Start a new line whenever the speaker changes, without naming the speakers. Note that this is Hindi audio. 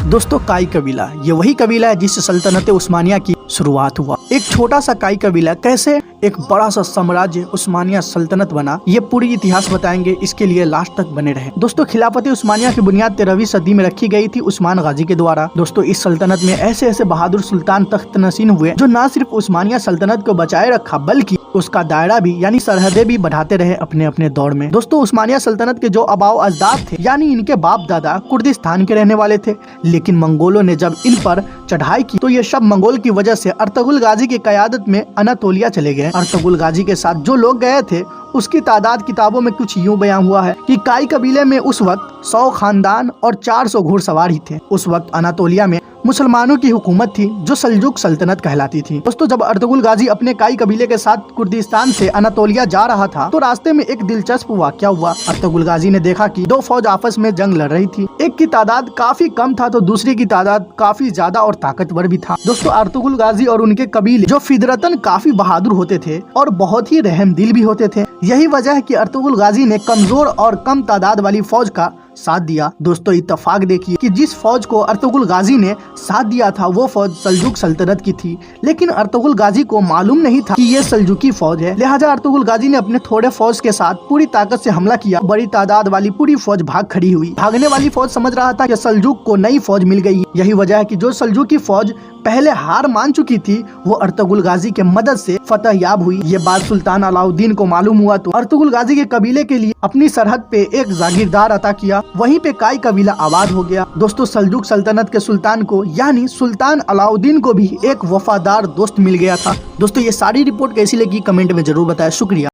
दोस्तों काई कबीला ये वही कबीला है जिससे सल्तनत उस्मानिया की शुरुआत हुआ। एक छोटा सा काई कबीला कैसे एक बड़ा सा साम्राज्य उस्मानिया सल्तनत बना, ये पूरी इतिहास बताएंगे, इसके लिए लास्ट तक बने रहे। दोस्तों खिलाफत उस्मानिया की बुनियाद 13वीं सदी में रखी गई थी उस्मान गाजी के द्वारा। दोस्तों इस सल्तनत में ऐसे ऐसे बहादुर सुल्तान तख्त नशीन हुए जो न सिर्फ उस्मानिया सल्तनत को बचाए रखा बल्कि उसका दायरा भी यानी सरहदें भी बढ़ाते रहे अपने अपने दौर में। दोस्तों उस्मानिया सल्तनत के जो आबाओ अजदाद थे यानी इनके बाप दादा कुर्दिस्तान के रहने वाले थे, लेकिन मंगोलों ने जब इन पर चढ़ाई की तो ये सब मंगोल की वजह से अर्तुगरुल गाजी की क़यादत में अनातोलिया चले गए। अर्तुगरुल गाजी के साथ जो लोग गए थे उसकी तादाद किताबों में कुछ यूं बयां हुआ है कि काई कबीले में उस वक्त 100 खानदान और 400 घुड़सवार ही थे। उस वक्त अनातोलिया में मुसलमानों की हुकूमत थी जो सल्जुक सल्तनत कहलाती थी। दोस्तों जब अर्तुगरुल गाजी अपने काई कबीले के साथ कुर्दिस्तान से अनातोलिया जा रहा था तो रास्ते में एक दिलचस्प वाकया हुआ। अर्तुगरुल गाजी ने देखा कि दो फौज आपस में जंग लड़ रही थी। एक की तादाद काफी कम था तो दूसरी की तादाद काफी ज्यादा और ताकतवर भी था। दोस्तों अर्तुगरुल गाजी और उनके कबीले जो फिदरतन काफी बहादुर होते थे और बहुत ही रहमदिल भी होते थे। यही वजह है कि अर्तुगरुल गाजी ने कमजोर और कम तादाद वाली फौज का साथ दिया। दोस्तों इत्तेफाक देखिए कि जिस फौज को अर्तुगरुल गाजी ने साथ दिया था वो फौज सल्जुक सल्तनत की थी, लेकिन अर्तुगरुल गाजी को मालूम नहीं था कि ये सल्जुकी फौज है। लिहाजा अर्तुगरुल गाजी ने अपने थोड़े फौज के साथ पूरी ताकत से हमला किया। बड़ी तादाद वाली पूरी फौज भाग खड़ी हुई। भागने वाली फौज समझ रहा था कि सल्जुक को नई फौज मिल गई। यही वजह है कि जो सल्जुकी फौज पहले हार मान चुकी थी वो अर्तुगरुल गाजी के मदद से फतह याब हुई। ये बात सुल्तान अलाउद्दीन को मालूम हुआ तो अर्तुगरुल गाजी के कबीले के लिए अपनी सरहद पे एक जागीरदार अता किया। वहीं पे काई कबीला आबाद हो गया। दोस्तों सल्जुक सल्तनत के सुल्तान को यानी सुल्तान अलाउद्दीन को भी एक वफादार दोस्त मिल गया था। दोस्तों ये सारी रिपोर्ट कैसी लगी कमेंट में जरूर बताएं। शुक्रिया।